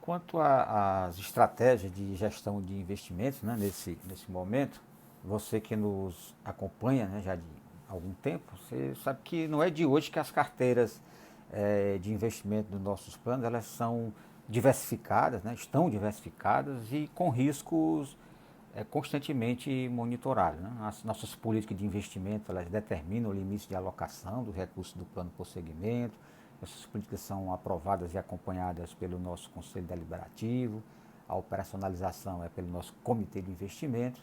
Quanto às estratégias de gestão de investimentos, né, nesse momento, você que nos acompanha, né, já de algum tempo, você sabe que não é de hoje que as carteiras de investimento dos nossos planos elas são diversificadas, né, estão diversificadas e com riscos constantemente monitorados. Né? As nossas políticas de investimento elas determinam o limite de alocação dos recursos do plano por segmento. Essas políticas são aprovadas e acompanhadas pelo nosso Conselho Deliberativo. A operacionalização é pelo nosso Comitê de Investimento.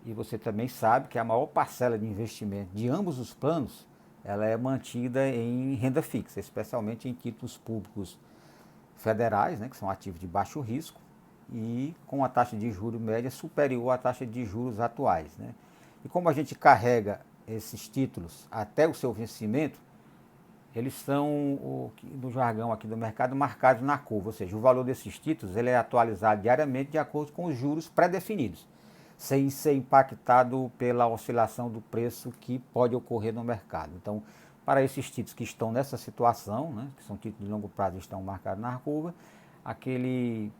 E você também sabe que a maior parcela de investimento de ambos os planos ela é mantida em renda fixa, especialmente em títulos públicos federais, né, que são ativos de baixo risco, e com a taxa de juros média superior à taxa de juros atuais. Né? E como a gente carrega esses títulos até o seu vencimento, eles são, no jargão aqui do mercado, marcados na curva, ou seja, o valor desses títulos ele é atualizado diariamente de acordo com os juros pré-definidos, sem ser impactado pela oscilação do preço que pode ocorrer no mercado. Então, para esses títulos que estão nessa situação, né, que são títulos de longo prazo e estão marcados na curva, aquele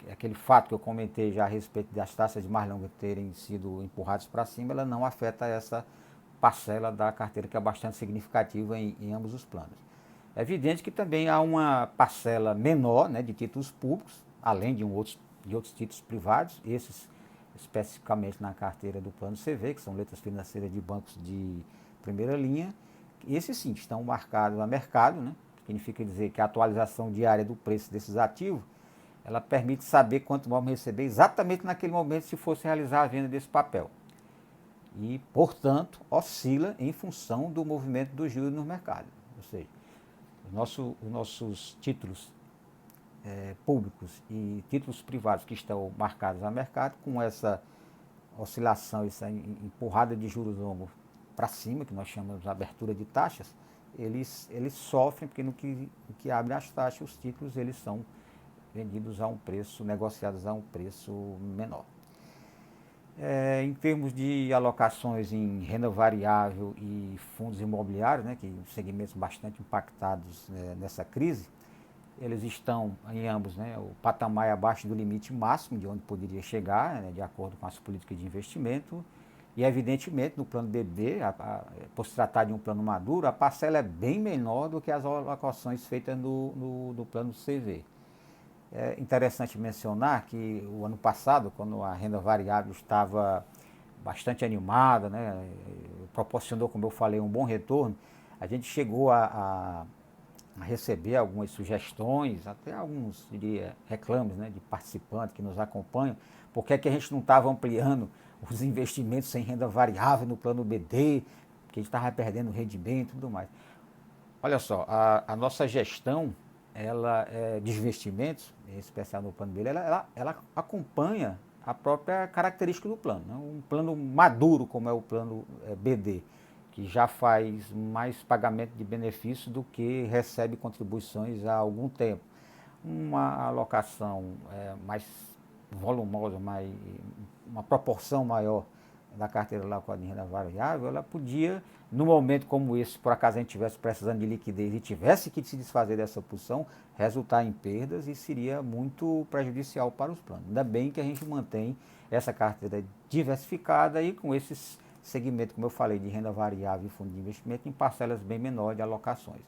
aquele fato que eu comentei já a respeito das taxas de mais longa terem sido empurradas para cima, ela não afeta essa parcela da carteira que é bastante significativa em ambos os planos. É evidente que também há uma parcela menor, né, de títulos públicos, além de outros títulos privados, esses especificamente na carteira do plano CV, que são letras financeiras de bancos de primeira linha. Esses sim estão marcados a mercado, né? Significa dizer que a atualização diária do preço desses ativos ela permite saber quanto vamos receber exatamente naquele momento se fosse realizar a venda desse papel. E, portanto, oscila em função do movimento dos juros no mercado. Ou seja, os nossos títulos públicos e títulos privados que estão marcados a mercado, com essa oscilação, essa empurrada de juros longos para cima, que nós chamamos de abertura de taxas, eles sofrem, porque no que abre as taxas, os títulos eles são vendidos a um preço, negociados a um preço menor. Em termos de alocações em renda variável e fundos imobiliários, né, que são segmentos bastante impactados nessa crise, eles estão em ambos, né, o patamar é abaixo do limite máximo de onde poderia chegar, né, de acordo com as políticas de investimento. E evidentemente no plano BB, por se tratar de um plano maduro, a parcela é bem menor do que as alocações feitas no plano CV. É interessante mencionar que o ano passado, quando a renda variável estava bastante animada, né, proporcionou, como eu falei, um bom retorno, a gente chegou a receber algumas sugestões, até alguns, diria, reclames, né, de participantes que nos acompanham, por que a gente não estava ampliando os investimentos em renda variável no plano BD, porque a gente estava perdendo rendimento e tudo mais. Olha só, a nossa gestão ela de investimentos, em especial no plano dele, ela acompanha a própria característica do plano. Né? Um plano maduro, como é o plano BD, que já faz mais pagamento de benefício do que recebe contribuições há algum tempo. Uma alocação mais volumosa, uma proporção maior da carteira lá com a de renda variável, ela podia, num momento como esse, por acaso a gente estivesse precisando de liquidez e tivesse que se desfazer dessa posição, resultar em perdas e seria muito prejudicial para os planos. Ainda bem que a gente mantém essa carteira diversificada e com esses segmentos, como eu falei, de renda variável e fundo de investimento em parcelas bem menores de alocações.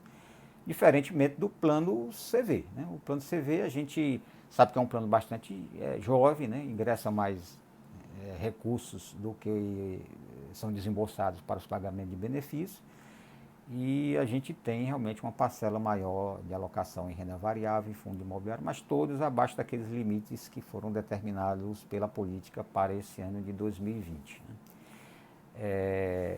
Diferentemente do plano CV. Né? O plano CV a gente sabe que é um plano bastante jovem, né? Ingressa mais recursos do que são desembolsados para os pagamentos de benefícios e a gente tem realmente uma parcela maior de alocação em renda variável e fundo imobiliário, mas todos abaixo daqueles limites que foram determinados pela política para esse ano de 2020. Né?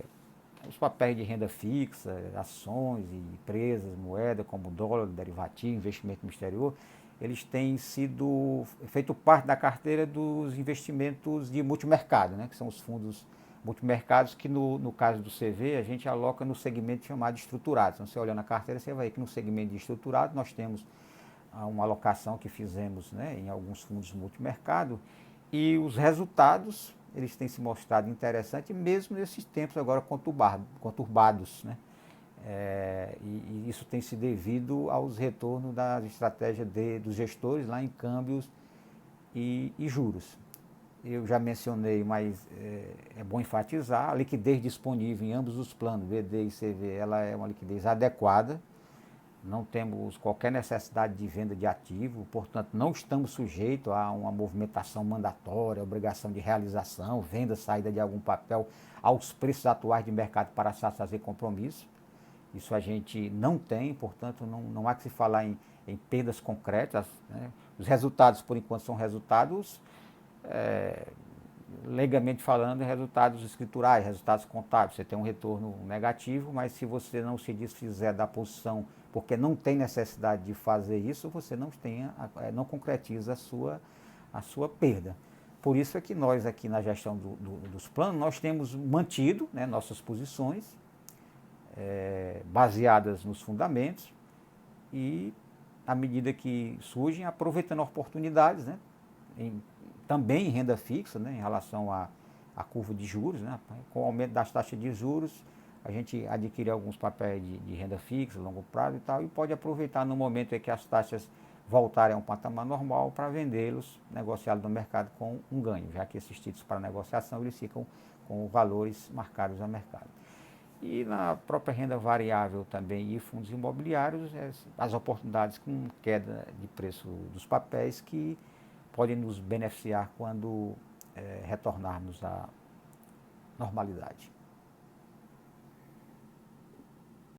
Os papéis de renda fixa, ações e empresas, moeda como dólar, derivativo, investimento no exterior, eles têm sido feito parte da carteira dos investimentos de multimercado, né, que são os fundos multimercados que no caso do CV a gente aloca no segmento chamado de estruturado. Então você olha na carteira, você vai ver que no segmento de estruturado nós temos uma alocação que fizemos, né, em alguns fundos multimercado e os resultados eles têm se mostrado interessantes mesmo nesses tempos agora conturbados, né? E isso tem se devido aos retornos das estratégias dos gestores lá em câmbios e juros. Eu já mencionei, mas é bom enfatizar, a liquidez disponível em ambos os planos, VD e CV, ela é uma liquidez adequada, não temos qualquer necessidade de venda de ativo, portanto não estamos sujeitos a uma movimentação mandatória, obrigação de realização, venda, saída de algum papel aos preços atuais de mercado para satisfazer compromisso. Isso a gente não tem, portanto não há que se falar em perdas concretas, né? Os resultados, por enquanto, são resultados, legalmente falando, resultados escriturais, resultados contábeis. Você tem um retorno negativo, mas se você não se desfizer da posição, porque não tem necessidade de fazer isso, você não concretiza a sua perda. Por isso é que nós aqui na gestão dos planos, nós temos mantido, né, nossas posições, baseadas nos fundamentos e, à medida que surgem, aproveitando oportunidades, né, também em renda fixa, né, em relação à curva de juros, né, com o aumento das taxas de juros, a gente adquire alguns papéis de renda fixa, longo prazo e tal, e pode aproveitar no momento em que as taxas voltarem a um patamar normal para vendê-los negociados no mercado com um ganho, já que esses títulos para negociação eles ficam com valores marcados a mercado. E na própria renda variável também e fundos imobiliários, as oportunidades com queda de preço dos papéis que podem nos beneficiar quando retornarmos à normalidade.